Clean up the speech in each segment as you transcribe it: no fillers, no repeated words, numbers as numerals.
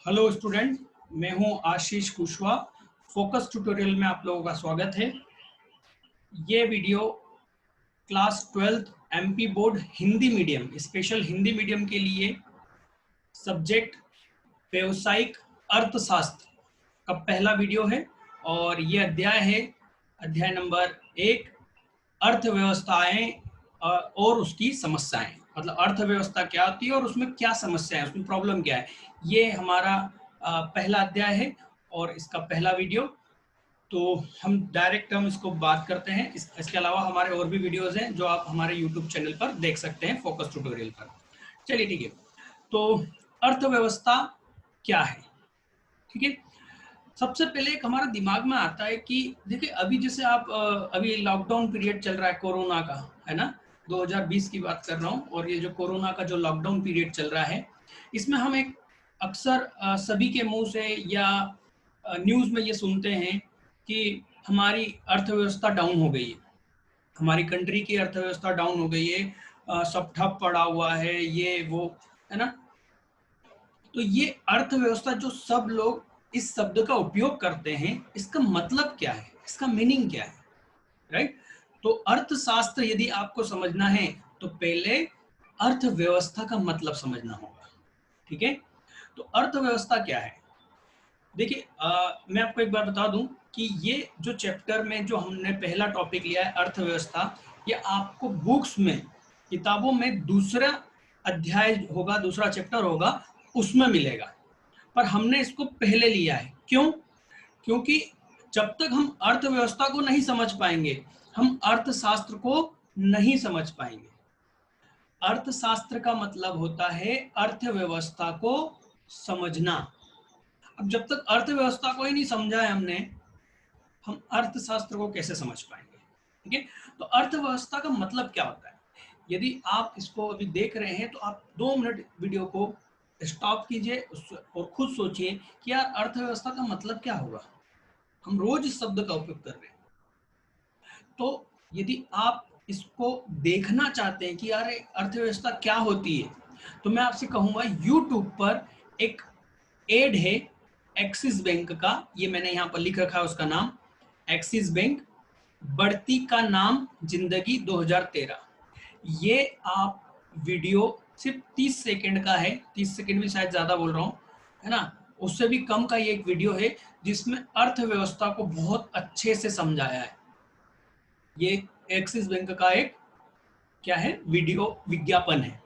Hello student, मैं हूं आशीष Kushwaha. Focus tutorial में आप लोगों का स्वागत है। ये video class 12th MP board Hindi medium special Hindi medium के लिए सब्जेक्ट व्यावसायिक अर्थशास्त्र का पहला वीडियो है और ये अध्याय है अध्याय नंबर 1, अर्थव्यवस्थाएं और उसकी समस्याएं। मतलब अर्थव्यवस्था क्या होती है और उसमें क्या समस्या है, उसमें प्रॉब्लम क्या है। ये हमारा पहला अध्याय है और इसका पहला वीडियो। तो हम इसको बात करते हैं। इसके अलावा हमारे और भी वीडियोस हैं जो आप हमारे यूट्यूब चैनल पर देख सकते हैं, फोकस ट्यूटोरियल पर। चलिए ठीक है। तो अर्थव्यवस्था क्या है, ठीक है। सबसे पहले एक हमारे दिमाग में आता है कि देखिए अभी जैसे आप अभी लॉकडाउन पीरियड चल रहा है कोरोना का, है ना। 2020 की बात कर रहा हूँ और ये जो कोरोना का जो लॉकडाउन पीरियड चल रहा है, इसमें हम एक अक्सर सभी के मुंह से या न्यूज़ में ये सुनते हैं कि हमारी अर्थव्यवस्था डाउन हो गई है, हमारी कंट्री की अर्थव्यवस्था डाउन हो गई है, सब ठप पड़ा हुआ है, ये वो, है ना। तो ये अर्थव्यवस्था जो सब लोग इस शब्द का उपयोग करते हैं, इसका मतलब क्या है, इसका मीनिंग क्या है, राइट। तो अर्थशास्त्र यदि आपको समझना है तो पहले अर्थव्यवस्था का मतलब समझना होगा, ठीक है। तो अर्थव्यवस्था क्या है, देखिए मैं आपको एक बार बता दूं कि ये जो चैप्टर में जो हमने पहला टॉपिक लिया है अर्थव्यवस्था, ये आपको बुक्स में, किताबों में दूसरा अध्याय होगा, दूसरा चैप्टर होगा, उसमें मिलेगा। पर हमने इसको पहले लिया है, क्यों? क्योंकि जब तक हम अर्थव्यवस्था को नहीं समझ पाएंगे, हम अर्थशास्त्र को नहीं समझ पाएंगे। अर्थशास्त्र का मतलब होता है अर्थव्यवस्था को समझना। अब जब तक अर्थव्यवस्था को ही नहीं समझा है हमने, हम अर्थशास्त्र को कैसे समझ पाएंगे, ठीक है। तो अर्थव्यवस्था का मतलब क्या होता है, यदि आप इसको अभी देख रहे हैं तो आप 2 मिनट वीडियो को स्टॉप कीजिए और खुद सोचिए कि यार अर्थव्यवस्था का मतलब क्या होगा। हम रोज इस शब्द का उपयोग कर रहे हैं। तो यदि आप इसको देखना चाहते हैं कि यार अर्थव्यवस्था क्या होती है, तो मैं आपसे कहूंगा यूट्यूब पर एक एड है एक्सिस बैंक का, ये मैंने यहाँ पर लिख रखा है उसका नाम, एक्सिस बैंक बढ़ती का नाम जिंदगी 2013। ये आप वीडियो सिर्फ 30 सेकंड का है, 30 सेकंड भी शायद ज्यादा बोल रहा हूँ, है ना। उससे भी कम का ये एक वीडियो है जिसमें अर्थव्यवस्था को बहुत अच्छे से समझाया है। ये एक्सिस बैंक का एक क्या है, वीडियो विज्ञापन है।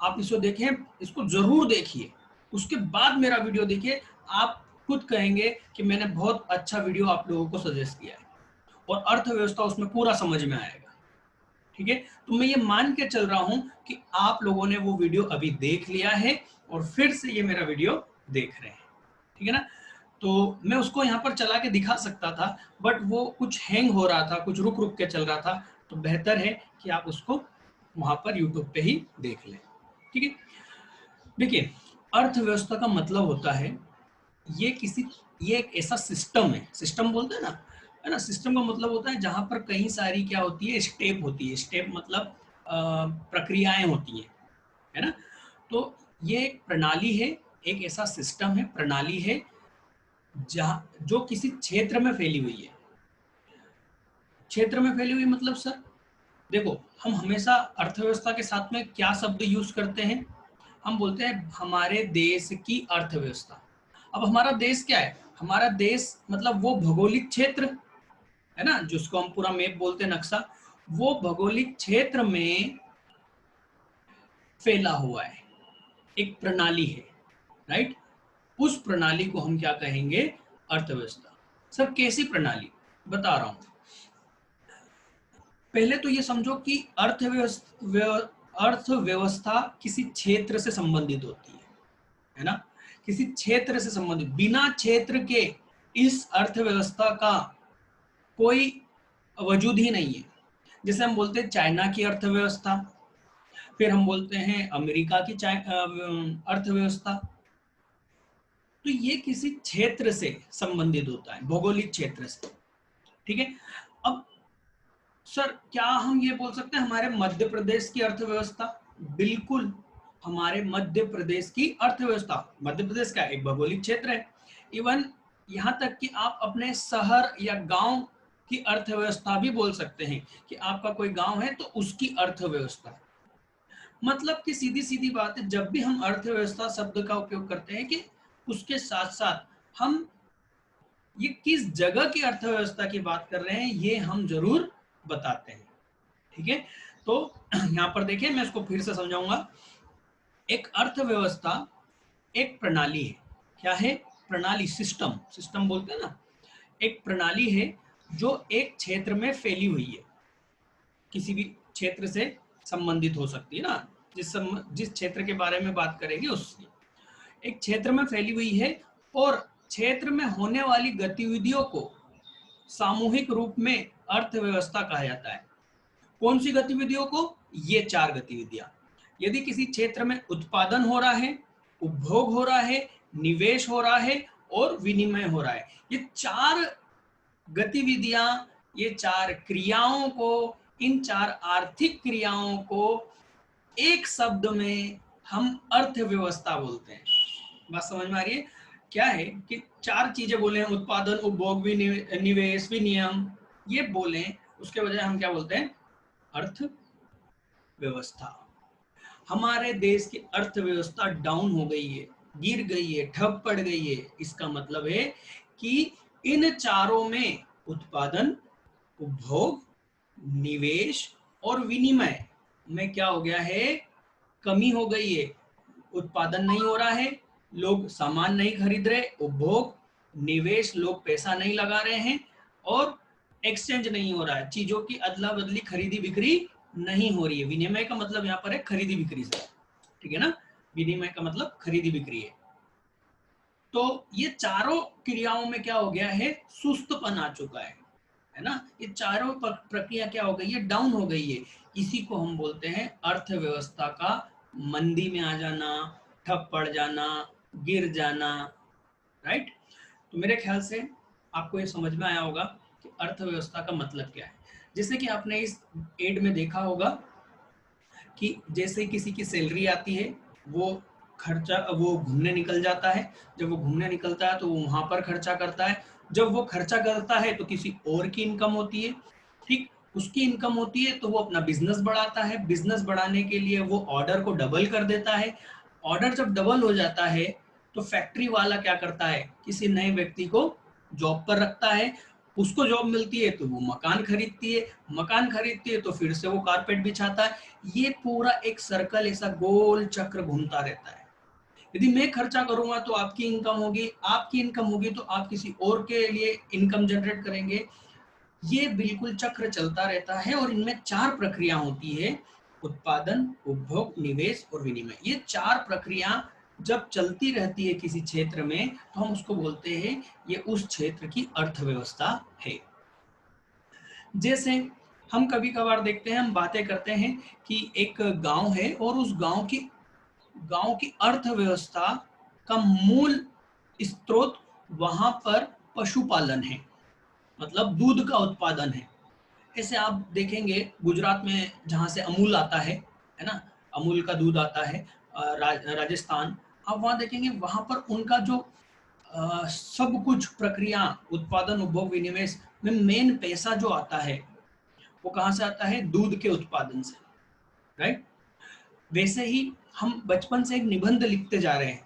आप इसको देखें, इसको जरूर देखिए, उसके बाद मेरा वीडियो देखिए। आप खुद कहेंगे कि मैंने बहुत अच्छा वीडियो आप लोगों को सजेस्ट किया है और अर्थव्यवस्था उसमें पूरा समझ में आएगा, ठीक है। तो मैं ये मान के चल रहा हूं कि आप लोगों ने वो वीडियो अभी देख लिया है और फिर से ये मेरा वीडियो देख रहे हैं, ठीक है ना। तो मैं उसको यहाँ पर चला के दिखा सकता था, बट वो कुछ हैंग हो रहा था, कुछ रुक रुक के चल रहा था। तो बेहतर है कि आप उसको वहां पर यूट्यूब पे ही देख लें, ठीक है। देखिए अर्थव्यवस्था का मतलब होता है ये एक ऐसा सिस्टम है, सिस्टम बोलते हैं ना, है ना। सिस्टम का मतलब होता है जहां पर कई सारी क्या होती है, स्टेप होती है। स्टेप मतलब प्रक्रियाएं होती है ना। तो ये एक प्रणाली है, एक ऐसा सिस्टम है, प्रणाली है जहां जो किसी क्षेत्र में फैली हुई है। क्षेत्र में फैली हुई मतलब सर, देखो हम हमेशा अर्थव्यवस्था के साथ में क्या शब्द यूज करते हैं, हम बोलते हैं हमारे देश की अर्थव्यवस्था। अब हमारा देश क्या है, हमारा देश मतलब वो भौगोलिक क्षेत्र, है ना, जिसको हम पूरा मैप बोलते हैं, नक्शा, वो भौगोलिक क्षेत्र में फैला हुआ है, एक प्रणाली है, राइट। उस प्रणाली को हम क्या कहेंगे, अर्थव्यवस्था। सर कैसी प्रणाली, बता रहा हूं। पहले तो ये समझो कि अर्थव्यवस्था किसी क्षेत्र से संबंधित होती है ना। किसी क्षेत्र से संबंधित, बिना क्षेत्र के इस अर्थव्यवस्था का कोई वजूद ही नहीं है। जैसे हम बोलते हैं चाइना की अर्थव्यवस्था, फिर हम बोलते हैं अमेरिका की अर्थव्यवस्था। तो ये किसी क्षेत्र से संबंधित होता है, भौगोलिक क्षेत्र से, ठीक है। अब सर क्या हम ये बोल सकते हैं हमारे मध्य प्रदेश की अर्थव्यवस्था, बिल्कुल हमारे मध्य प्रदेश की अर्थव्यवस्था। मध्य प्रदेश का एक भौगोलिक क्षेत्र है। इवन यहाँ तक कि आप अपने शहर या गांव की अर्थव्यवस्था भी बोल सकते हैं कि आपका कोई गांव है तो उसकी अर्थव्यवस्था। मतलब कि सीधी सीधी बात है, जब भी हम अर्थव्यवस्था शब्द का उपयोग करते हैं कि उसके साथ साथ हम ये किस जगह की अर्थव्यवस्था की बात कर रहे हैं ये हम जरूर बताते हैं। ठीक है, तो यहाँ पर देखिए मैं इसको फिर से समझाऊंगा। एक अर्थव्यवस्था एक प्रणाली है। क्या है? प्रणाली, सिस्टम। सिस्टम बोलते हैं ना, एक प्रणाली है जो एक क्षेत्र में फैली हुई है, किसी भी क्षेत्र से संबंधित हो सकती है ना, जिस क्षेत्र के बारे में बात करेंगे उससे। एक क्षेत्र में फैली हुई है और क्षेत्र में होने वाली गतिविधियों को सामूहिक रूप में अर्थव्यवस्था कहा जाता है। कौन सी गतिविधियों को? ये 4 गतिविधियां। यदि किसी क्षेत्र में उत्पादन हो रहा है, उपभोग हो रहा है, निवेश हो रहा है और विनिमय हो रहा है, ये 4 गतिविधियां, ये 4 क्रियाओं को, इन 4 आर्थिक क्रियाओं को एक शब्द में हम अर्थव्यवस्था बोलते हैं। बात समझ में आ रही है? क्या है कि 4 चीजें बोले, उत्पादन, उपभोग, निवेश, विनिमय, ये बोले, उसके बजाय हम क्या बोलते हैं? अर्थव्यवस्था। हमारे देश की अर्थव्यवस्था डाउन हो गई है, गिर गई है, ठप पड़ गई है। इसका मतलब है कि इन चारों में उत्पादन, उपभोग, निवेश और विनिमय में क्या हो गया है? कमी हो गई है। उत्पादन नहीं हो रहा है, लोग सामान नहीं खरीद रहे, उपभोग, निवेश, लोग पैसा नहीं लगा रहे हैं, और एक्सचेंज नहीं हो रहा है, चीजों की अदला बदली, खरीदी बिक्री नहीं हो रही है। विनिमय का मतलब यहाँ पर है खरीदी बिक्री से, ठीक है ना? विनिमय का मतलब खरीदी बिक्री है। तो ये चारों क्रियाओं में क्या हो गया है? सुस्तपन आ चुका है ना? ये चारों प्रक्रिया क्या हो गई है? डाउन हो गई है। इसी को हम बोलते हैं अर्थव्यवस्था का मंदी में आ जाना, ठप पड़ जाना, गिर जाना। राइट? तो मेरे ख्याल से आपको ये समझ में आया होगा कि अर्थव्यवस्था का मतलब क्या है। जैसे कि आपने इस एड में देखा होगा कि जैसे किसी की सैलरी आती है, वो घूमने निकल जाता है। जब वो घूमने निकलता है तो वो वहां पर खर्चा करता है। जब वो खर्चा करता है तो किसी और की इनकम होती है, ठीक? उसकी इनकम होती है तो वो अपना बिजनेस बढ़ाता है। बिजनेस बढ़ाने के लिए वो ऑर्डर को डबल कर देता है। ऑर्डर जब डबल हो जाता है तो फैक्ट्री वाला क्या करता है? किसी नए व्यक्ति को जॉब पर रखता है। उसको जॉब मिलती है तो वो मकान खरीदती है, मकान खरीदती है तो फिर से वो कारपेट बिछाता है। ये पूरा एक सर्कल, ऐसा गोल चक्र घूमता रहता है। यदि मैं खर्चा करूंगा तो आपकी इनकम होगी, आपकी इनकम होगी तो आप किसी और के लिए इनकम जनरेट करेंगे। ये बिल्कुल चक्र चलता रहता है और इनमें 4 प्रक्रिया होती है: उत्पादन, उपभोग, निवेश और विनिमय। ये 4 प्रक्रिया जब चलती रहती है किसी क्षेत्र में तो हम उसको बोलते हैं ये उस क्षेत्र की अर्थव्यवस्था है। जैसे हम कभी कभार देखते हैं, हम बातें करते हैं कि एक गांव है और उस गांव की अर्थव्यवस्था का मूल स्रोत वहां पर पशुपालन है, मतलब दूध का उत्पादन है। ऐसे आप देखेंगे गुजरात में जहाँ से अमूल आता है ना? अमूल का दूध आता है, राजस्थान। आप वहाँ देखेंगे, वहाँ पर उनका जो सब कुछ प्रक्रिया, उत्पादन, उपभोग, विनिमय में मेन पैसा जो आता है वो कहाँ से आता है? दूध के उत्पादन से। राइट? वैसे ही हम बचपन से एक निबंध लिखते जा रहे हैं।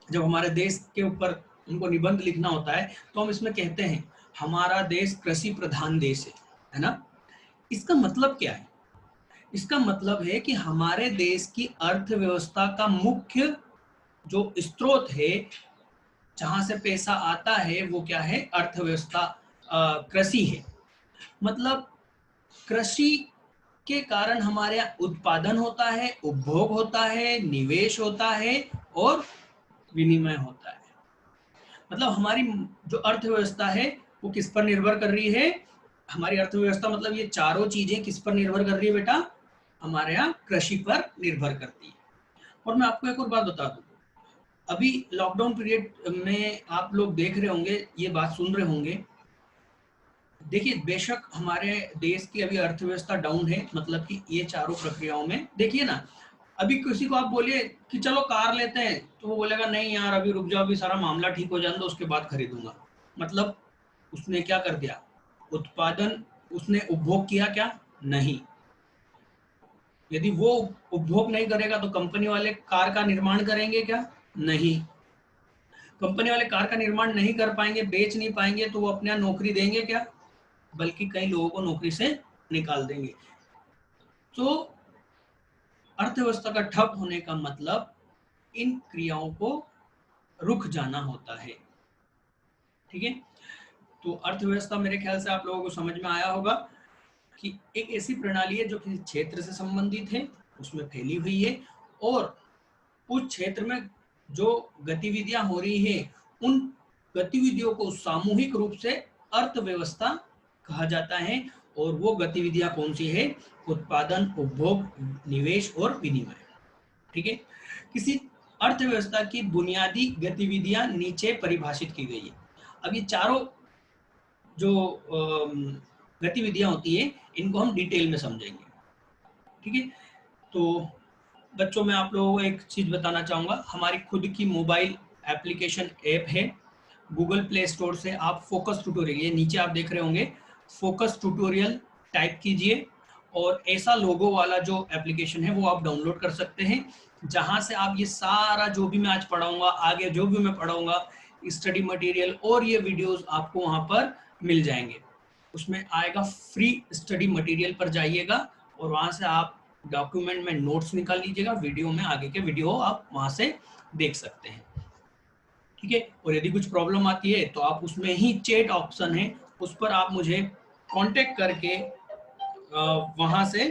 जब हमारे देश के ऊपर उनको निबंध लिखना होता है तो हम इसमें कहते हैं हमारा देश कृषि प्रधान देश है ना? इसका मतलब क्या है? इसका मतलब है कि हमारे देश की अर्थव्यवस्था का मुख्य जो स्रोत है, जहां से पैसा आता है, वो क्या है? अर्थव्यवस्था, कृषि है। मतलब कृषि के कारण हमारे यहाँ उत्पादन होता है, उपभोग होता है, निवेश होता है और विनिमय होता है। मतलब हमारी जो अर्थव्यवस्था है वो किस पर निर्भर कर रही है? हमारी अर्थव्यवस्था मतलब ये चारों चीजें किस पर निर्भर कर रही है बेटा? हमारे यहाँ कृषि पर निर्भर करती है। और मैं आपको एक और बात बता दूं, अभी लॉकडाउन पीरियड में आप लोग देख रहे होंगे, ये बात सुन रहे होंगे। देखिए, बेशक हमारे देश की अभी अर्थव्यवस्था डाउन है, मतलब कि ये चारों प्रक्रियाओं में देखिए ना, अभी किसी को आप बोलिए कि चलो कार लेते हैं, तो वो बोलेगा नहीं यार अभी रुक जाओ, अभी सारा मामला ठीक हो जाने दो उसके बाद खरीदूंगा। मतलब उसने क्या कर दिया, उत्पादन उसने उपभोग किया क्या? नहीं। यदि वो उपभोग नहीं करेगा तो कंपनी वाले कार का निर्माण करेंगे क्या? नहीं। कंपनी वाले कार का निर्माण नहीं कर पाएंगे, बेच नहीं पाएंगे, तो वो अपने यहाँ नौकरी देंगे क्या? बल्कि कई लोगों को नौकरी से निकाल देंगे। तो अर्थव्यवस्था का ठप होने का मतलब इन क्रियाओं को रुक जाना होता है। ठीक है, तो अर्थव्यवस्था मेरे ख्याल से आप लोगों को समझ में आया होगा कि एक ऐसी प्रणाली है जो किसी क्षेत्र से संबंधित है, उसमें फैली हुई है, और उस क्षेत्र में जो गतिविधियां हो रही है उन गतिविधियों को सामूहिक रूप से अर्थव्यवस्था कहा जाता है। और वो गतिविधियां कौन सी है? उत्पादन, उपभोग, निवेश और विनिमय। ठीक है, किसी अर्थव्यवस्था की बुनियादी गतिविधियां नीचे परिभाषित की गई है। अब ये चारों जो गतिविधियां होती है इनको हम डिटेल में समझेंगे। ठीक है, तो बच्चों मैं आप लोगों को एक चीज बताना चाहूंगा, हमारी खुद की मोबाइल एप्लीकेशन ऐप है। गूगल प्ले स्टोर से आप फोकस ट्यूटोरियल, ये नीचे आप देख रहे होंगे, फोकस ट्यूटोरियल टाइप कीजिए और ऐसा लोगो वाला जो एप्लीकेशन है वो आप डाउनलोड कर सकते हैं, जहां से आप ये सारा जो भी मैं आज पढ़ाऊंगा, आगे जो भी मैं पढ़ाऊंगा, स्टडी मटेरियल और ये वीडियोस आपको वहां पर मिल जाएंगे। उसमें आएगा फ्री स्टडी मटेरियल पर जाइएगा और वहां से आप डॉक्यूमेंट में नोट्स निकाल लीजिएगा, वीडियो में आगे के वीडियो आप वहां से देख सकते हैं। ठीक है, और यदि कुछ प्रॉब्लम आती है तो आप उसमें ही चैट ऑप्शन है, उस पर आप मुझे कांटेक्ट करके वहां से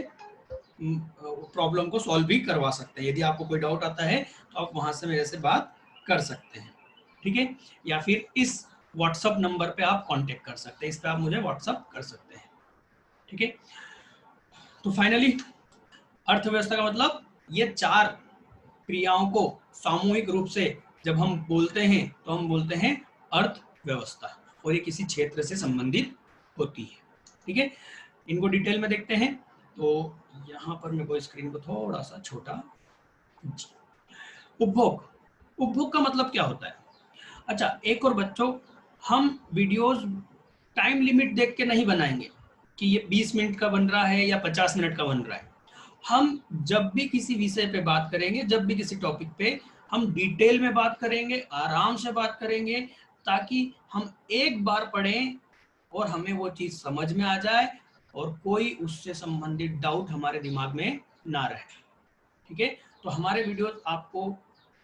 प्रॉब्लम को सॉल्व भी करवा सकते हैं। यदि आपको कोई डाउट आता है तो आप वहां से मेरे से बात कर सकते हैं। ठीक है, या फिर इस व्हाट्सएप नंबर पे आप कांटेक्ट कर सकते हैं, इस पे आप मुझे व्हाट्सएप कर सकते हैं। ठीक है, तो फाइनली अर्थव्यवस्था का मतलब ये चार क्रियाओं को सामूहिक रूप से जब हम बोलते हैं तो हम बोलते हैं अर्थव्यवस्था, और ये किसी क्षेत्र से संबंधित होती है। ठीक है, इनको डिटेल में देखते हैं। तो यहाँ पर मैं को स्क्रीन को थोड़ा सा छोटा, उपभोग, उपभोग का मतलब क्या होता है? अच्छा, एक और बच्चों, हम वीडियोस टाइम लिमिट देख के नहीं बनाएंगे कि ये 20 मिनट का बन रहा है या 50 मिनट का बन रहा है। हम जब भी किसी विषय पे बात करेंगे, जब भी किसी टॉपिक पे, हम डिटेल में बात करेंगे, आराम से बात करेंगे, ताकि हम एक बार पढ़ें और हमें वो चीज समझ में आ जाए और कोई उससे संबंधित डाउट हमारे दिमाग में ना रहे। ठीक है, तो हमारे वीडियोस आपको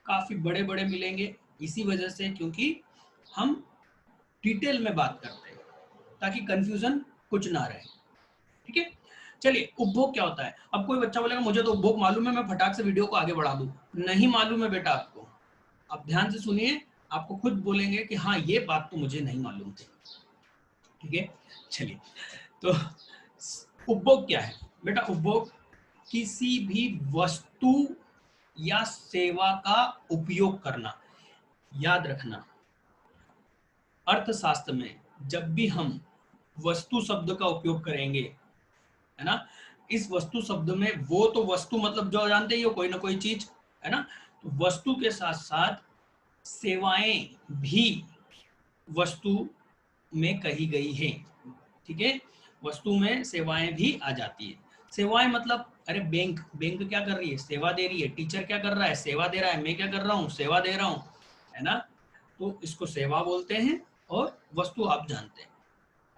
काफी बड़े बड़े मिलेंगे इसी वजह से, क्योंकि हम डिटेल में बात करते हैं ताकि कंफ्यूजन कुछ ना रहे। ठीक है, चलिए उपभोग क्या होता है? अब कोई बच्चा बोलेगा मुझे तो उपभोग मालूम है, मैं फटाक से वीडियो को आगे बढ़ा दूं। नहीं मालूम है बेटा आपको, आप ध्यान से सुनिए, आपको खुद बोलेंगे कि हाँ ये बात तो मुझे नहीं मालूम थी। ठीक है, चलिए, तो उपभोग क्या है बेटा? उपभोग किसी भी वस्तु या सेवा का उपयोग करना। याद रखना, अर्थशास्त्र में जब भी हम वस्तु शब्द का उपयोग करेंगे, है ना, इस वस्तु शब्द में वो तो वस्तु मतलब जो जानते ही हो, कोई ना कोई चीज, है ना, तो वस्तु के साथ साथ सेवाएं भी वस्तु में कही गई है। ठीक है, वस्तु में सेवाएं भी आ जाती है। सेवाएं मतलब, अरे बैंक, बैंक क्या कर रही है? सेवा दे रही है। टीचर क्या कर रहा है? सेवा दे रहा है। मैं क्या कर रहा हूँ? सेवा दे रहा हूँ, है ना, तो इसको सेवा बोलते हैं और वस्तु आप जानते हैं।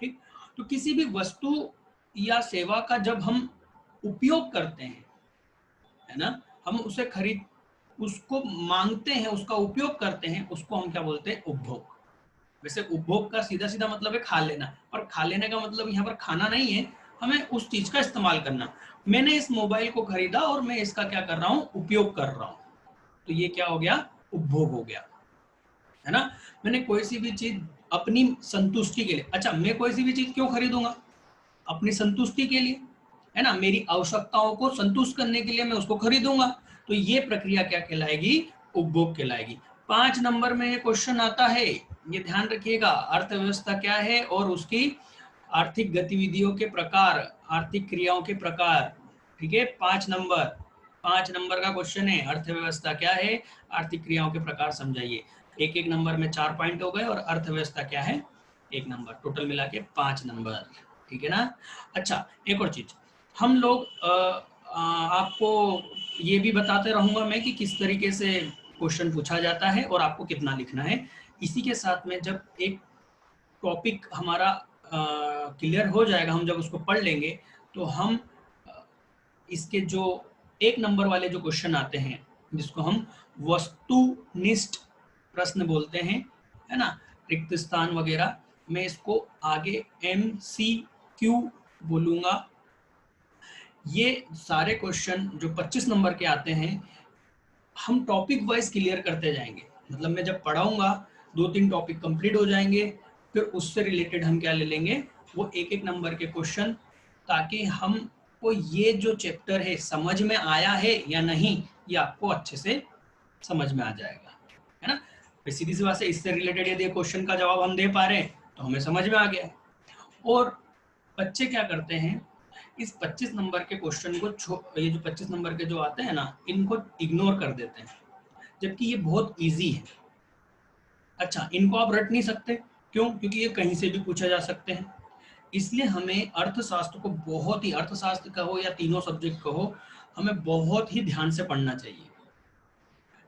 ठीक, तो किसी भी वस्तु या सेवा का जब हम उपयोग करते हैं, है ना, हम उसे खरीद, उसको मांगते हैं, उसका उपयोग करते हैं, उसको हम क्या बोलते हैं? उपभोग। वैसे उपभोग का सीधा सीधा मतलब है खा लेना, और खा लेने का मतलब यहाँ पर खाना नहीं है, हमें उस चीज का इस्तेमाल करना। मैंने इस मोबाइल को खरीदा और मैं इसका क्या कर रहा हूँ? उपयोग कर रहा हूँ, तो ये क्या हो गया? उपभोग हो गया, है ना। मैंने कोई सी भी चीज अपनी संतुष्टि के लिए, अच्छा मैं कोई सी भी चीज क्यों खरीदूंगा? अपनी संतुष्टि के लिए, है ना, मेरी आवश्यकताओं को संतुष्ट करने के लिए मैं उसको खरीदूंगा, तो ये प्रक्रिया क्या कहलाएगी? उपभोग कहलाएगी। 5 नंबर में ये क्वेश्चन आता है, ये ध्यान रखिएगा, अर्थव्यवस्था क्या है और उसकी आर्थिक गतिविधियों के प्रकार, आर्थिक क्रियाओं के प्रकार। ठीक है, 5 नंबर, 5 नंबर का क्वेश्चन है, अर्थव्यवस्था क्या है, आर्थिक क्रियाओं के प्रकार समझाइए। एक एक नंबर में 4 पॉइंट हो गए और अर्थव्यवस्था क्या है 1 नंबर, टोटल मिला के 5 नंबर। ठीक है ना। अच्छा, एक और चीज हम लोग आपको ये भी बताते रहूंगा मैं कि किस तरीके से क्वेश्चन पूछा जाता है और आपको कितना लिखना है। इसी के साथ में जब एक टॉपिक हमारा क्लियर हो जाएगा, हम जब उसको पढ़ लेंगे तो हम इसके जो 1 नंबर वाले जो क्वेश्चन आते हैं जिसको हम वस्तुनिष्ठ प्रश्न बोलते हैं, है ना, रिक्त स्थान वगैरह, मैं इसको आगे MCQ बोलूंगा। ये सारे क्वेश्चन जो 25 नंबर के आते हैं हम टॉपिक वाइज क्लियर करते जाएंगे। मतलब मैं जब पढ़ाऊंगा 2-3 टॉपिक कंप्लीट हो जाएंगे, फिर उससे रिलेटेड हम क्या ले लेंगे, वो एक एक नंबर के क्वेश्चन, ताकि हमको ये जो चैप्टर है समझ में आया है या नहीं ये आपको अच्छे से समझ में आ जाएगा, है ना। फिर सीधी सी बात है, इससे रिलेटेड यदि क्वेश्चन का जवाब हम दे पा रहे हैं तो हमें समझ में आ गया है। और बच्चे क्या करते हैं, इस 25 नंबर के क्वेश्चन को ये जो 25 नंबर के जो आते हैं ना इनको इग्नोर कर देते हैं, जबकि ये बहुत इजी है। अच्छा, इनको आप रट नहीं सकते, क्यों? क्योंकि ये कहीं से भी पूछा जा सकते हैं। इसलिए हमें अर्थशास्त्र को बहुत ही, अर्थशास्त्र का हो या तीनों सब्जेक्ट का हो, हमें बहुत ही ध्यान से पढ़ना चाहिए।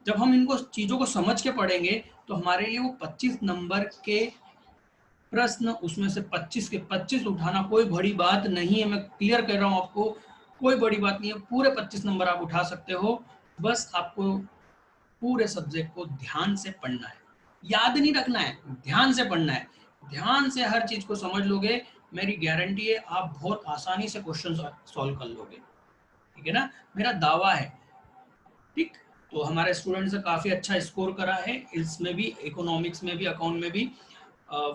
जब हम इनको चीजों को समझ के पढ़ेंगे तो हमारे लिए वो 25 नंबर के प्रश्न, उसमें से 25 के 25 उठाना कोई बड़ी बात नहीं है। मैं क्लियर कर रहा हूँ आपको, कोई बड़ी बात नहीं है, पूरे 25 नंबर आप उठा सकते हो। बस आपको पूरे सब्जेक्ट को ध्यान से पढ़ना है, याद नहीं रखना है, ध्यान से पढ़ना है। ध्यान से हर चीज को समझ लोगे, मेरी गारंटी है आप बहुत आसानी से क्वेश्चन सॉल्व कर लोगे। ठीक है ना, मेरा दावा है। ठीक, तो हमारे स्टूडेंट्स ने काफी अच्छा स्कोर करा है इसमें भी, इकोनॉमिक्स में भी, अकाउंट में भी।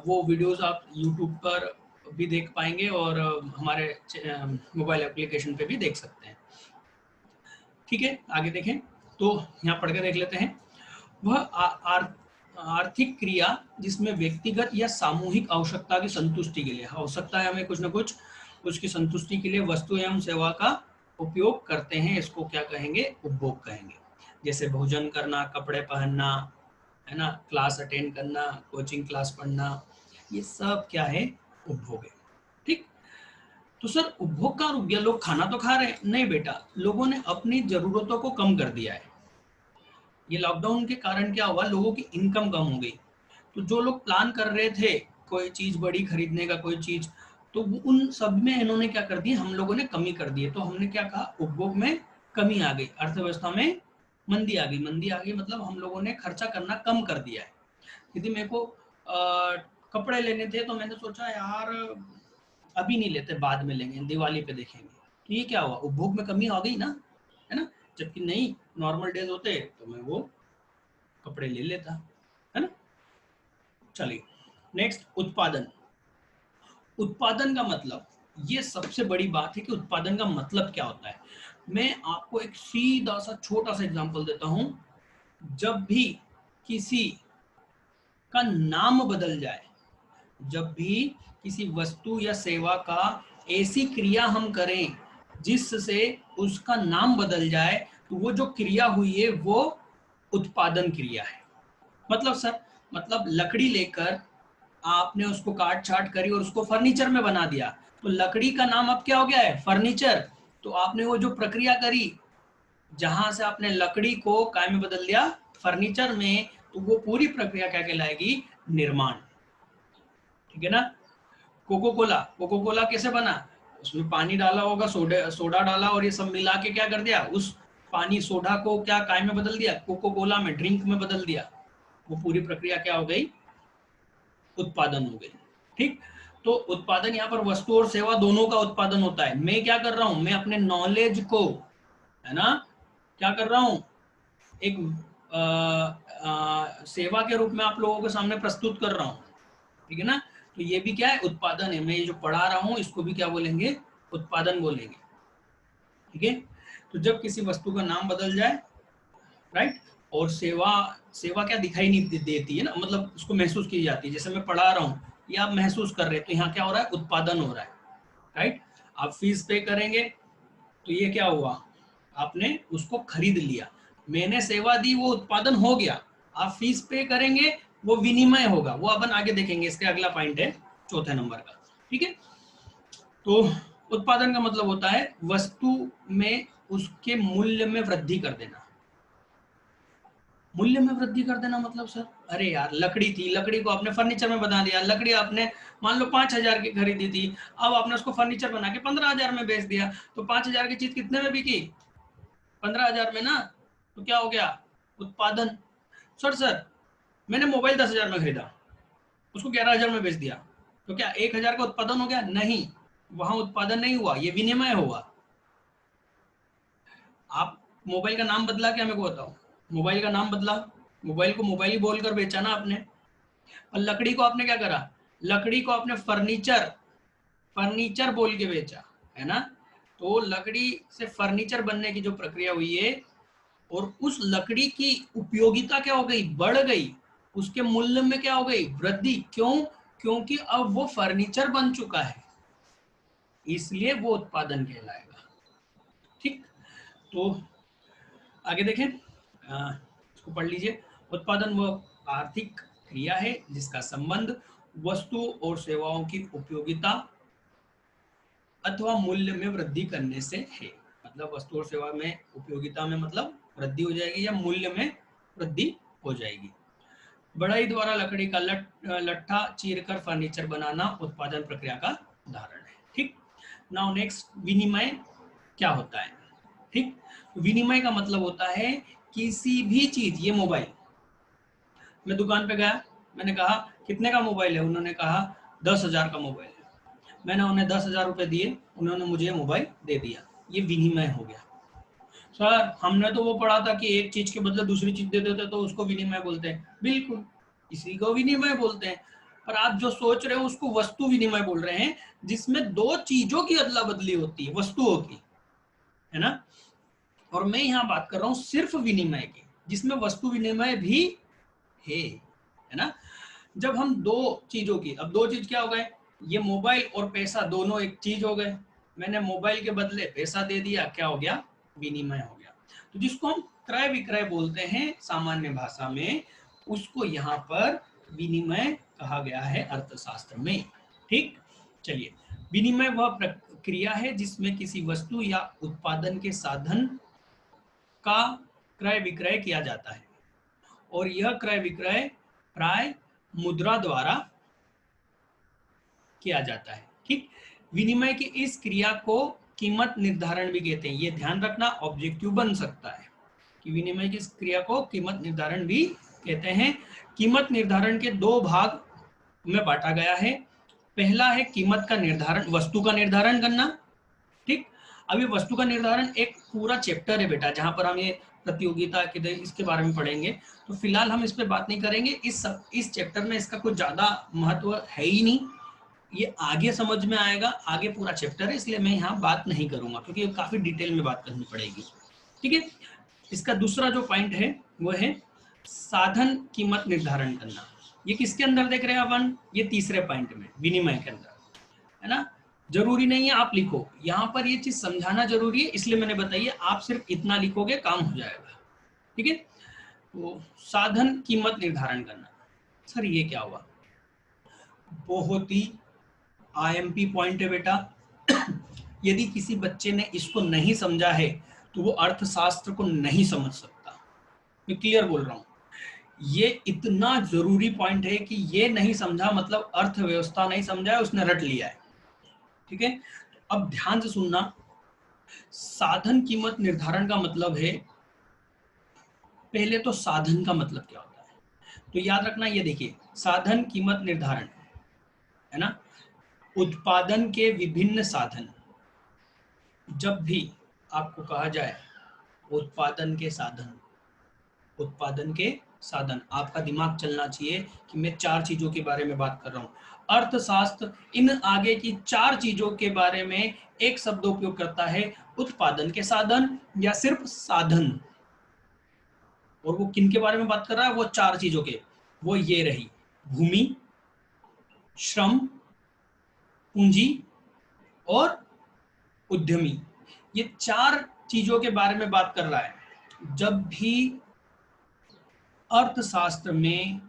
वो वीडियोस आप यूट्यूब पर भी देख पाएंगे और हमारे मोबाइल एप्लीकेशन पे भी देख सकते हैं। ठीक है, आगे देखें तो यहाँ पढ़ के देख लेते हैं। वह आर्थिक क्रिया जिसमें व्यक्तिगत या सामूहिक आवश्यकता की संतुष्टि के लिए, आवश्यकता है हमें कुछ न कुछ, उसकी संतुष्टि के लिए वस्तु एवं सेवा का उपयोग करते हैं, इसको क्या कहेंगे, उपभोग कहेंगे। जैसे भोजन करना, कपड़े पहनना, है ना, क्लास अटेंड करना, कोचिंग क्लास पढ़ना, ये सब क्या है, उपभोग है। ठीक, तो सर उपभोग का रूप, लोग खाना तो खा रहे हैं, नहीं बेटा, लोगों ने अपनी जरूरतों को कम कर दिया है। ये लॉकडाउन के कारण क्या हुआ, लोगों की इनकम कम हो गई, तो जो लोग प्लान कर रहे थे कोई चीज बड़ी खरीदने का, कोई चीज, तो उन सब में इन्होंने क्या कर दिया, हम लोगों ने कमी कर दी है। तो हमने क्या कहा, उपभोग में कमी आ गई, अर्थव्यवस्था में मंदी आ गई। मंदी आ गई मतलब हम लोगों ने खर्चा करना कम कर दिया है। यदि मेरे को कपड़े लेने थे तो मैंने सोचा यार अभी नहीं लेते, बाद में लेंगे, दिवाली पे देखेंगे, तो ये क्या हुआ, उपभोग में कमी आ गई ना, है ना। जबकि नहीं, नॉर्मल डेज होते तो मैं वो कपड़े ले लेता, है ना। चलिए नेक्स्ट, उत्पादन। उत्पादन का मतलब, ये सबसे बड़ी बात है कि उत्पादन का मतलब क्या होता है। मैं आपको एक सीधा सा छोटा सा एग्जांपल देता हूं। जब भी किसी का नाम बदल जाए, जब भी किसी वस्तु या सेवा का ऐसी क्रिया हम करें जिससे उसका नाम बदल जाए, तो वो जो क्रिया हुई है वो उत्पादन क्रिया है। मतलब सर, मतलब लकड़ी लेकर आपने उसको काट छाट करी और उसको फर्नीचर में बना दिया, तो लकड़ी का नाम अब क्या हो गया है, फर्नीचर। तो आपने वो जो प्रक्रिया करी, जहां से आपने लकड़ी को काय में बदल दिया, फर्नीचर में, तो वो पूरी प्रक्रिया क्या कहलाएगी, निर्माण। ठीक है ना। कोको कोला, कोको कोला कैसे बना, उसमें पानी डाला होगा, सोडा डाला और ये सब मिला के क्या कर दिया, उस पानी सोडा को क्या काय में बदल दिया, कोको कोला में, ड्रिंक में बदल दिया। वो पूरी प्रक्रिया क्या हो गई, उत्पादन हो गई। ठीक, तो उत्पादन यहाँ पर वस्तु और सेवा दोनों का उत्पादन होता है। मैं क्या कर रहा हूं, मैं अपने नॉलेज को, है ना, क्या कर रहा हूं, एक सेवा के रूप में आप लोगों के सामने प्रस्तुत कर रहा हूं। ठीक है ना, तो ये भी क्या है, उत्पादन है। मैं ये जो पढ़ा रहा हूं इसको भी क्या बोलेंगे, उत्पादन बोलेंगे। ठीक है, तो जब किसी वस्तु का नाम बदल जाए, राइट, और सेवा, सेवा क्या दिखाई नहीं देती है ना, मतलब उसको महसूस की जाती है। जैसे मैं पढ़ा रहा हूँ, ये आप महसूस कर रहे हैं, तो यहाँ क्या हो रहा है, उत्पादन हो रहा है। राइट, आप फीस पे करेंगे तो ये क्या हुआ, आपने उसको खरीद लिया, मैंने सेवा दी, वो उत्पादन हो गया, आप फीस पे करेंगे, वो विनिमय होगा, वो अपन आगे देखेंगे, इसके अगला पॉइंट है चौथे नंबर का। ठीक है, तो उत्पादन का मतलब होता है वस्तु में उसके मूल्य में वृद्धि कर देना। मूल्य में वृद्धि कर देना मतलब सर, अरे यार लकड़ी थी, लकड़ी को आपने फर्नीचर में बना दिया, लकड़ी आपने मान लो 5,000 की खरीदी थी, अब आपने उसको फर्नीचर बना के 15,000 में बेच दिया, तो 5,000 की चीज कितने में बिकी? 15,000 में ना। तो क्या हो गया? उत्पादन। सर मैंने मोबाइल 10,000 में खरीदा, उसको 11,000 में बेच दिया, तो क्या 1,000 का उत्पादन हो गया? नहीं, वहां उत्पादन नहीं हुआ, ये विनिमय हुआ। आप मोबाइल का नाम बदला क्या, मेरे को बताओ? मोबाइल का नाम बदला, मोबाइल को मोबाइल ही बोलकर बेचा ना आपने। और लकड़ी को आपने क्या करा? लकड़ी को आपने फर्नीचर, फर्नीचर बोल के बेचा, है ना। तो लकड़ी से फर्नीचर बनने की जो प्रक्रिया हुई है, और उस लकड़ी की उपयोगिता क्या हो गई? बढ़ गई, उसके मूल्य में क्या हो गई? वृद्धि। क्यों? क्योंकि अब वो फर्नीचर बन चुका है, इसलिए वो उत्पादन कहलाएगा। ठीक, तो आगे देखें, इसको पढ़ लीजिए। उत्पादन वह आर्थिक क्रिया है जिसका संबंध वस्तु और सेवाओं की उपयोगिता अथवा मूल्य में वृद्धि करने से है। मतलब वस्तु और सेवा में उपयोगिता में मतलब वृद्धि हो जाएगी, या मूल्य में वृद्धि हो जाएगी। बढ़ई द्वारा लकड़ी का लट्ठा चीरकर फर्नीचर बनाना उत्पादन प्रक्रिया का उदाहरण है। ठीक, नाउ नेक्स्ट, विनिमय क्या होता है? ठीक, विनिमय का मतलब होता है किसी भी चीज, ये मोबाइल, मैं दुकान पे गया, मैंने कहा कितने का मोबाइल है, उन्होंने कहा 10,000 का मोबाइल है, मैंने उन्हें 10,000 रुपए दिए, उन्होंने मुझे मोबाइल दे दिया, ये विनिमय हो गया। सर हमने तो वो पढ़ा था कि एक चीज के बदले दूसरी चीज दे देते तो उसको विनिमय बोलते हैं। बिल्कुल, इसी को विनिमय बोलते हैं, पर आप जो सोच रहे हो उसको वस्तु विनिमय बोल रहे हैं, जिसमें दो चीजों की अदला बदली होती है, वस्तुओं की, है ना। और मैं यहाँ बात कर रहा हूँ सिर्फ विनिमय की, जिसमें वस्तु विनिमय भी है ना। जब हम दो चीजों की, अब दो चीज क्या हो गए? ये मोबाइल और पैसा दोनों एक चीज हो गए, मैंने मोबाइल के बदले पैसा दे दिया, क्या हो गया? विनिमय हो गया। तो जिसको हम क्रय विक्रय बोलते हैं सामान्य भाषा में, उसको यहाँ पर विनिमय कहा गया है अर्थशास्त्र में। ठीक, चलिए, विनिमय वह प्रक्रिया है जिसमें किसी वस्तु या उत्पादन के साधन का क्रय विक्रय किया जाता है, और यह क्रय विक्रय प्राय मुद्रा द्वारा किया जाता है। ठीक, विनिमय की इस क्रिया को कीमत निर्धारण भी कहते हैं। ये ध्यान रखना, ऑब्जेक्टिव बन सकता है कि विनिमय की इस क्रिया को कीमत निर्धारण भी कहते हैं। कीमत निर्धारण के दो भाग में बांटा गया है। पहला है कीमत का निर्धारण, वस्तु का निर्धारण करना। ठीक, अभी वस्तु का निर्धारण एक पूरा चैप्टर है बेटा, जहां पर हम ये प्रतियोगिता के इसके बारे में पढ़ेंगे, तो फिलहाल हम इस पे बात नहीं करेंगे। इस चैप्टर में इसका कुछ ज्यादा महत्व है ही नहीं, ये आगे समझ में आएगा, आगे पूरा चैप्टर है, इसलिए मैं यहाँ बात नहीं करूंगा, क्योंकि काफी डिटेल में बात करनी पड़ेगी। ठीक है, इसका दूसरा जो पॉइंट है वो है साधन कीमत निर्धारण करना। ये किसके अंदर देख रहे हैं अपन? ये तीसरे पॉइंट में, विनिमय के अंदर, है ना। जरूरी नहीं है आप लिखो, यहाँ पर ये चीज समझाना जरूरी है, इसलिए मैंने बताइए, आप सिर्फ इतना लिखोगे काम हो जाएगा। ठीक है, तो साधन कीमत निर्धारण करना, सर ये क्या हुआ? बहुत ही आईएमपी पॉइंट है बेटा। यदि किसी बच्चे ने इसको नहीं समझा है तो वो अर्थशास्त्र को नहीं समझ सकता। मैं क्लियर बोल रहा हूँ, ये इतना जरूरी पॉइंट है कि ये नहीं समझा मतलब अर्थव्यवस्था नहीं समझा है, उसने रट लिया है। ठीक है, अब ध्यान से सुनना। साधन कीमत निर्धारण का मतलब है, पहले तो साधन का मतलब क्या होता है, तो याद रखना, ये देखिए, साधन कीमत निर्धारण, है ना, उत्पादन के विभिन्न साधन। जब भी आपको कहा जाए उत्पादन के साधन, उत्पादन के साधन, आपका दिमाग चलना चाहिए कि मैं चार चीजों के बारे में बात कर रहा हूं। अर्थशास्त्र इन आगे की चार चीजों के बारे में एक शब्द उपयोग करता है, उत्पादन के साधन या सिर्फ साधन। और वो किन के बारे में बात कर रहा है? वो चार चीजों के, वो ये रही, भूमि, श्रम, पूंजी और उद्यमी। ये चार चीजों के बारे में बात कर रहा है। जब भी अर्थशास्त्र में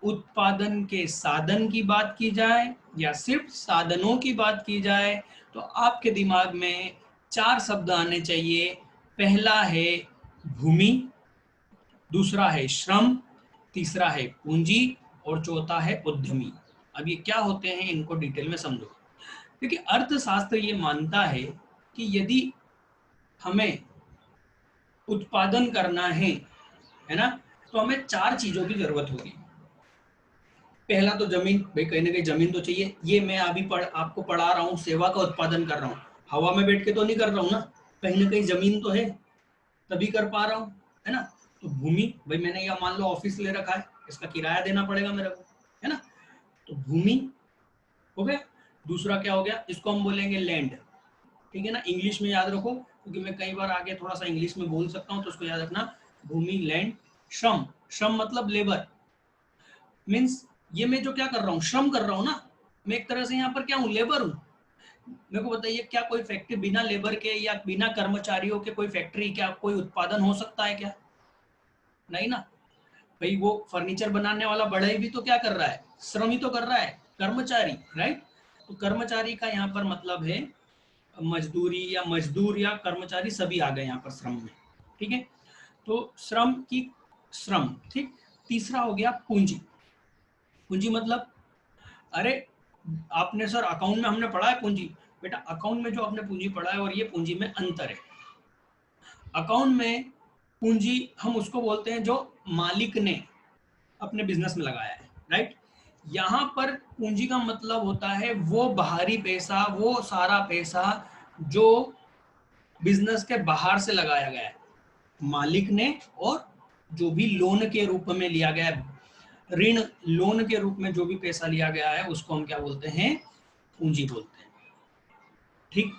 उत्पादन के साधन की बात की जाए या सिर्फ साधनों की बात की जाए तो आपके दिमाग में 4 शब्द आने चाहिए। पहला है भूमि, दूसरा है श्रम, तीसरा है पूंजी और चौथा है उद्यमी। अब ये क्या होते हैं इनको डिटेल में समझो। क्योंकि अर्थशास्त्र ये मानता है कि यदि हमें उत्पादन करना है ना, तो हमें 4 चीजों की जरूरत होगी। पहला तो जमीन, भाई कहीं ना कहीं जमीन तो चाहिए। ये मैं अभी आपको पढ़ा रहा हूँ, सेवा का उत्पादन कर रहा हूँ, हवा में बैठ के तो नहीं कर रहा हूँ ना, कहीं ना कहीं जमीन तो है तभी कर पा रहा हूँ, है ना। तो भूमि, भाई मैंने यह मान लो ऑफिस ले रखा है, इसका किराया देना पड़ेगा मेरे को, है ना। तो भूमि हो गया। दूसरा क्या हो गया, इसको हम बोलेंगे लैंड, ठीक है ना। इंग्लिश में याद रखो क्योंकि मैं कई बार आगे थोड़ा सा इंग्लिश में बोल सकता हूँ, तो उसको याद रखना। भूमि, लैंड। श्रम, श्रम मतलब लेबर, मीन्स ये मैं जो क्या कर रहा हूँ, श्रम कर रहा हूँ ना, मैं एक तरह से यहाँ पर क्या हूँ, लेबर हूँ। मेरे को बताइए, क्या कोई फैक्ट्री बिना लेबर के या बिना कर्मचारियों के कोई फैक्ट्री, क्या कोई उत्पादन हो सकता है क्या? नहीं ना। भाई वो फर्नीचर बनाने वाला बढ़ई भी तो क्या कर रहा है, श्रम ही तो कर रहा है, कर्मचारी, राइट। तो कर्मचारी का यहाँ पर मतलब है मजदूरी या मजदूर या कर्मचारी, सभी आ गए यहाँ पर श्रम में, ठीक है। तो श्रम की श्रम, ठीक। तीसरा हो गया पूंजी। पूंजी मतलब, अरे आपने सर अकाउंट में हमने पढ़ा है पूंजी, बेटा अकाउंट में जो आपने पूंजी पढ़ा है और ये पूंजी में अंतर है। अकाउंट में पूंजी हम उसको बोलते हैं जो मालिक ने अपने बिजनेस में लगाया है, राइट। यहाँ पर पूंजी का मतलब होता है वो बाहरी पैसा, वो सारा पैसा जो बिजनेस के बाहर से लगाया गया है मालिक ने, और जो भी लोन के रूप में लिया गया है, ऋण लोन के रूप में जो भी पैसा लिया गया है उसको हम क्या बोलते हैं, पूंजी बोलते हैं, ठीक।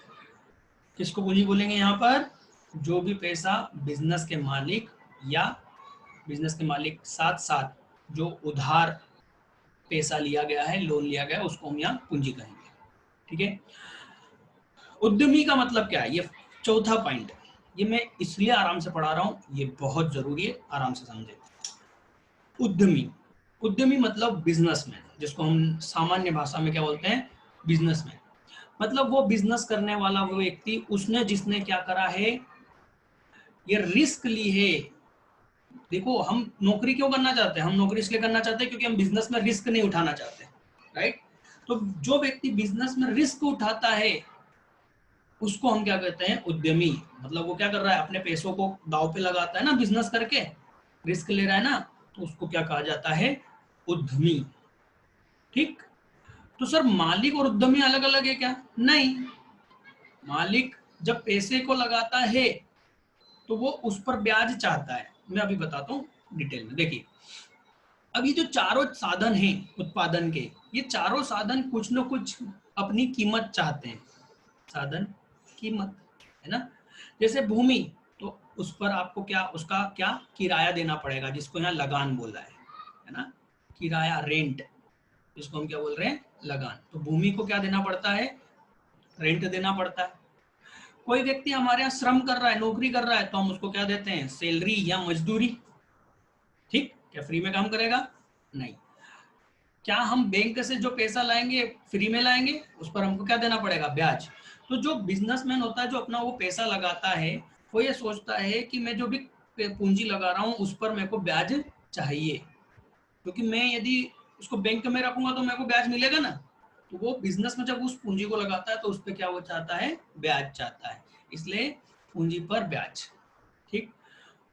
किसको पूंजी बोलेंगे यहाँ पर, जो भी पैसा बिजनेस के मालिक या बिजनेस के मालिक साथ साथ जो उधार पैसा लिया गया है, लोन लिया गया है, उसको हम यहाँ पूंजी कहेंगे, ठीक है। उद्यमी का मतलब क्या है, ये चौथा पॉइंट है। ये मैं इसलिए आराम से पढ़ा रहा हूँ, ये बहुत जरूरी है, आराम से समझे। उद्यमी, उद्यमी मतलब बिजनेसमैन, जिसको हम सामान्य भाषा में क्या बोलते हैं, बिजनेसमैन। मतलब वो बिजनेस करने वाला वो व्यक्ति, उसने जिसने क्या करा है, ये रिस्क ली है। देखो हम नौकरी क्यों करना चाहते हैं, हम नौकरी इसलिए करना चाहते हैं क्योंकि हम बिजनेस में रिस्क नहीं उठाना चाहते, राइट। तो जो व्यक्ति बिजनेस में रिस्क उठाता है उसको हम क्या कहते हैं, उद्यमी। मतलब वो क्या कर रहा है, अपने पैसों को दांव पे लगाता है ना, बिजनेस करके रिस्क ले रहा है ना, तो उसको क्या कहा जाता है, उद्यमी, ठीक। तो सर मालिक और उद्यमी अलग अलग है क्या? नहीं। मालिक जब पैसे को लगाता है तो वो उस पर ब्याज चाहता है। मैं अभी बताता हूँ डिटेल में। देखिए अब ये जो चारों साधन हैं उत्पादन के, ये चारों साधन कुछ न कुछ अपनी कीमत चाहते हैं। साधन, कीमत, है ना। जैसे भूमि, तो उस पर आपको क्या, उसका क्या किराया देना पड़ेगा, जिसको यहाँ लगान बोल रहा है ना। किराया, रेंट, जिसको हम क्या बोल रहे हैं, लगान। तो भूमि को क्या देना पड़ता है, रेंट देना पड़ता है। कोई व्यक्ति हमारे यहाँ श्रम कर रहा है, नौकरी कर रहा है, तो हम उसको क्या देते हैं, सैलरी या मजदूरी, ठीक। क्या फ्री में काम करेगा? नहीं। क्या हम बैंक से जो पैसा लाएंगे फ्री में लाएंगे? उस पर हमको क्या देना पड़ेगा, ब्याज। तो जो बिजनेसमैन होता है, जो अपना वो पैसा लगाता है, वो ये सोचता है कि मैं जो भी पूंजी लगा रहा हूँ उस पर मेरे को ब्याज चाहिए, क्योंकि मैं यदि उसको बैंक में रखूंगा तो मेरे को ब्याज मिलेगा ना। तो वो बिजनेस में जब उस पूंजी को लगाता है तो उस पर क्या वो चाहता है, ब्याज चाहता है, इसलिए पूंजी पर ब्याज, ठीक।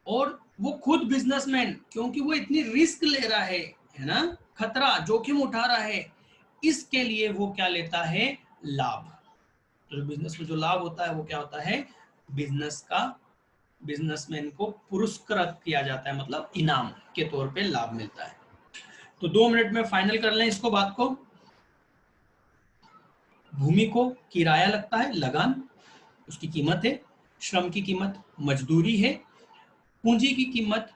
और वो खुद बिजनेसमैन, क्योंकि वो इतनी रिस्क ले रहा है ना, खतरा जोखिम उठा रहा है, इसके लिए वो क्या लेता है, लाभ। तो बिजनेस में जो लाभ होता है वो क्या होता है, बिजनेस का, बिजनेसमैन को पुरस्कृत किया जाता है, मतलब इनाम के तौर पे लाभ मिलता है। तो 2 मिनट में फाइनल कर लें इसको, बात को। भूमि को किराया लगता है, लगान, उसकी कीमत है। श्रम की कीमत मजदूरी है। पूंजी की कीमत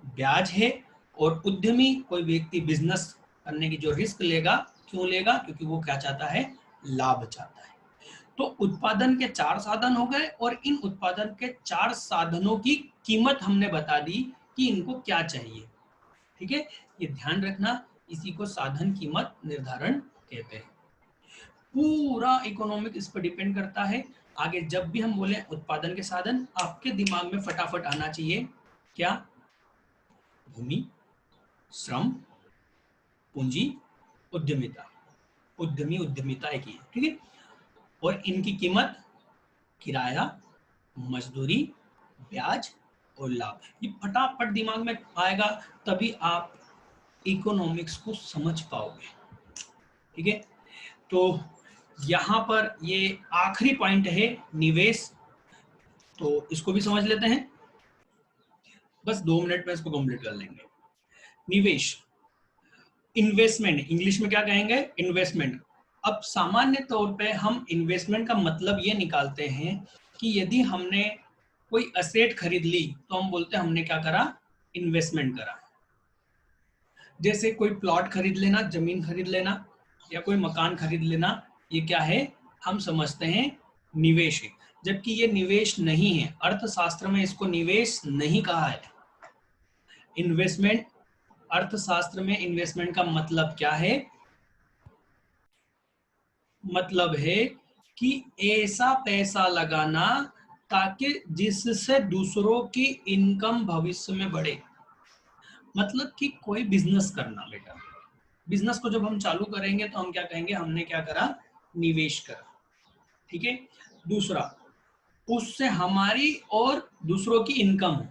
ब्याज है। और उद्यमी कोई व्यक्ति बिजनेस करने की जो रिस्क लेगा, क्यों लेगा, क्योंकि वो क्या चाहता है, लाभ चाहता है। तो उत्पादन के 4 साधन हो गए और इन उत्पादन के 4 साधनों की कीमत हमने बता दी कि इनको क्या चाहिए। ठीक है, ये ध्यान रखना, इसी को साधन कीमत निर्धारण कहते हैं। पूरा इकोनॉमिक इस पर डिपेंड करता है। आगे जब भी हम बोले उत्पादन के साधन, आपके दिमाग में फटाफट आना चाहिए क्या? भूमि, श्रम, पूंजी, उद्यमिता। उद्यमी उद्यमिता एक ही है, ठीक है। और इनकी कीमत किराया, मजदूरी, ब्याज और लाभ, ये फटाफट दिमाग में आएगा, तभी आप इकोनॉमिक्स को समझ पाओगे। ठीक है, तो यहां पर ये आखिरी पॉइंट है निवेश, तो इसको भी समझ लेते हैं, बस 2 मिनट में इसको कंप्लीट कर लेंगे। निवेश, इन्वेस्टमेंट, इंग्लिश में क्या कहेंगे? इन्वेस्टमेंट। अब सामान्य तौर पे हम इन्वेस्टमेंट का मतलब ये निकालते हैं कि यदि हमने कोई असेट खरीद ली तो हम बोलते हैं हमने क्या करा? इन्वेस्टमेंट करा। जैसे कोई प्लॉट खरीद लेना, जमीन खरीद लेना या कोई मकान खरीद लेना, ये क्या है? हम समझते हैं निवेश है, जबकि ये निवेश नहीं है। अर्थशास्त्र में इसको निवेश नहीं कहा है। इन्वेस्टमेंट, अर्थशास्त्र में इन्वेस्टमेंट का मतलब क्या है? मतलब है कि ऐसा पैसा लगाना ताकि जिससे दूसरों की इनकम भविष्य में बढ़े। मतलब कि कोई बिजनेस करना बेटा, बिजनेस को जब हम चालू करेंगे तो हम क्या कहेंगे? हमने क्या करा? निवेश करा। ठीक है। दूसरा, उससे हमारी और दूसरों की इनकम हो,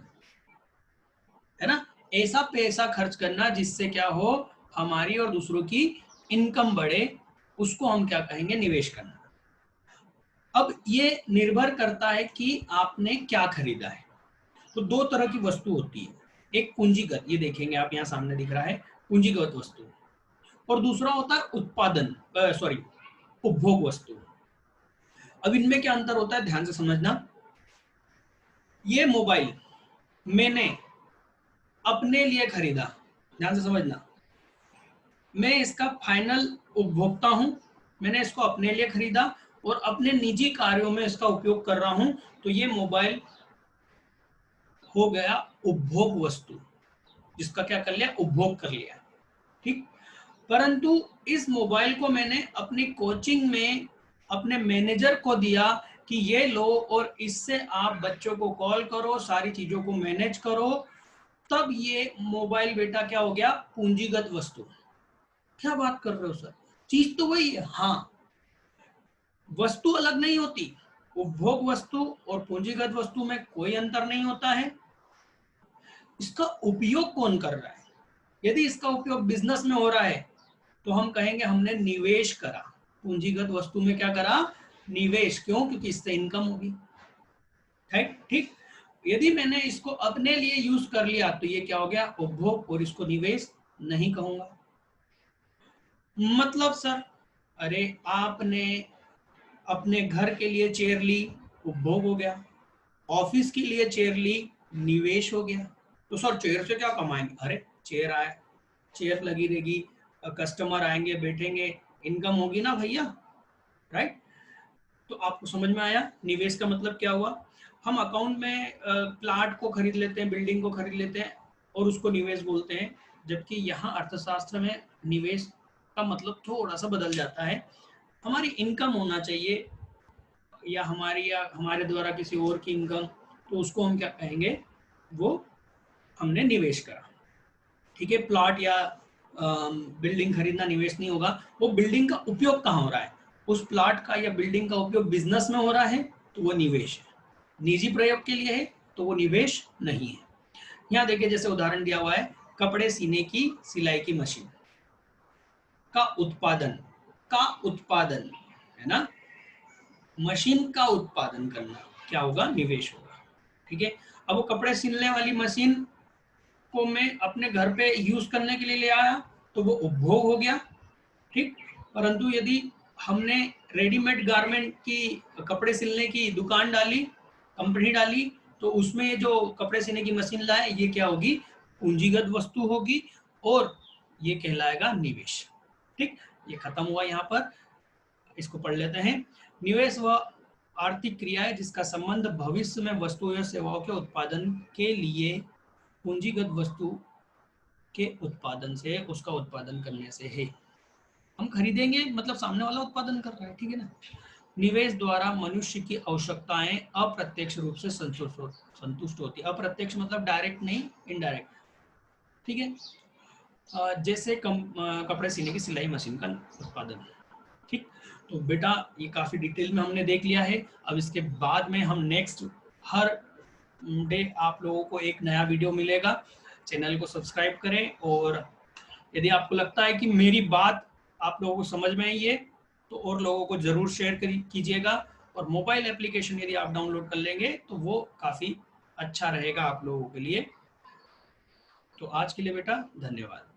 है ना? ऐसा पैसा खर्च करना जिससे क्या हो? हमारी और दूसरों की इनकम बढ़े, उसको हम क्या कहेंगे? निवेश करना। अब ये निर्भर करता है कि आपने क्या खरीदा है। तो 2 तरह की वस्तु होती है, एक पूंजीगत, ये देखेंगे आप, यहाँ सामने दिख रहा है पूंजीगत वस्तु, और दूसरा होता है उत्पादन, सॉरी, उपभोग वस्तु। अब इनमें क्या अंतर होता है, ध्यान से समझना। ये मोबाइल मैंने अपने लिए खरीदा, ध्यान से समझना, मैं इसका फाइनल उपभोक्ता हूं, मैंने इसको अपने लिए खरीदा और अपने निजी कार्यों में इसका उपयोग कर रहा हूं, तो ये मोबाइल हो गया उपभोग वस्तु, जिसका क्या कर लिया? उपभोग कर लिया। ठीक। परंतु इस मोबाइल को मैंने अपनी कोचिंग में अपने मैनेजर को दिया कि ये लो और इससे आप बच्चों को कॉल करो, सारी चीजों को मैनेज करो, तब ये मोबाइल बेटा क्या हो गया? पूंजीगत वस्तु। क्या बात कर रहे हो सर, चीज तो वही है। हाँ, वस्तु अलग नहीं होती, उपभोग वस्तु और पूंजीगत वस्तु में कोई अंतर नहीं होता है। इसका उपयोग कौन कर रहा है? यदि इसका उपयोग बिजनेस में हो रहा है तो हम कहेंगे हमने निवेश करा। पूंजीगत वस्तु में क्या करा? निवेश। क्यों? क्योंकि इससे इनकम होगी। ठीक। यदि मैंने इसको अपने लिए यूज कर लिया तो ये क्या हो गया? उपभोग, और इसको निवेश नहीं कहूंगा। मतलब सर, अरे आपने अपने घर के लिए चेयर ली, उपभोग हो गया, ऑफिस के लिए चेयर ली, निवेश हो गया। तो सर चेयर से क्या कमाएंगे? अरे चेयर आए, चेयर लगी रहेगी, कस्टमर आएंगे, बैठेंगे, इनकम होगी ना भैया, राइट? तो आपको समझ में आया निवेश का मतलब क्या हुआ? हम अकाउंट में प्लाट को खरीद लेते हैं, बिल्डिंग को खरीद लेते हैं और उसको निवेश बोलते हैं, जबकि यहाँ अर्थशास्त्र में निवेश का मतलब थोड़ा सा बदल जाता है। हमारी इनकम होना चाहिए या हमारे द्वारा किसी और की इनकम, तो उसको हम क्या कहेंगे? वो हमने निवेश करा। ठीक है, प्लॉट या बिल्डिंग खरीदना निवेश नहीं होगा। वो बिल्डिंग का उपयोग कहाँ हो रहा है? उस प्लॉट का या बिल्डिंग का उपयोग बिजनेस में हो रहा है तो वो निवेश है। निजी प्रयोग के लिए है तो वो निवेश नहीं है। यहाँ देखिए, जैसे उदाहरण दिया हुआ है, कपड़े सीने की सिलाई की मशीन का उत्पादन, है ना? मशीन का उत्पादन करना क्या होगा? निवेश होगा। ठीक है। अब वो कपड़े सिलने वाली मशीन को मैं अपने घर पे यूज करने के लिए ले आया तो वो उपभोग हो गया। ठीक। परंतु यदि हमने रेडीमेड गारमेंट की, कपड़े सिलने की दुकान डाली, कंपनी डाली, तो उसमें ये जो कपड़े सिलने की मशीन लाए, ये क्या होगी? पूंजीगत वस्तु होगी और ये कहलाएगा निवेश। ठीक। ये खत्म हुआ। यहाँ पर इसको पढ़ लेते हैं। निवेश वह आर्थिक क्रिया है जिसका संबंध भविष्य में वस्तु या सेवाओं के उत्पादन के लिए पूंजीगत वस्तु के उत्पादन से, उसका उत्पादन करने से है। हम खरीदेंगे मतलब सामने वाला उत्पादन कर रहा है, ठीक है ना। निवेश द्वारा मनुष्य की आवश्यकताएं अप्रत्यक्ष रूप से संतुष्ट होती है। अप्रत्यक्ष मतलब डायरेक्ट नहीं, इनडायरेक्ट, ठीक है। जैसे कपड़े सीने की सिलाई मशीन का उत्पादन, ठीक। तो बेटा ये काफी डिटेल में हमने देख लिया है। अब इसके बाद में हम नेक्स्ट हर डे आप लोगों को एक नया वीडियो मिलेगा। चैनल को सब्सक्राइब करें, और यदि आपको लगता है कि मेरी बात आप लोगों को समझ में आई है तो और लोगों को जरूर शेयर कीजिएगा। और मोबाइल एप्लीकेशन यदि आप डाउनलोड कर लेंगे तो वो काफी अच्छा रहेगा आप लोगों के लिए। तो आज के लिए बेटा धन्यवाद।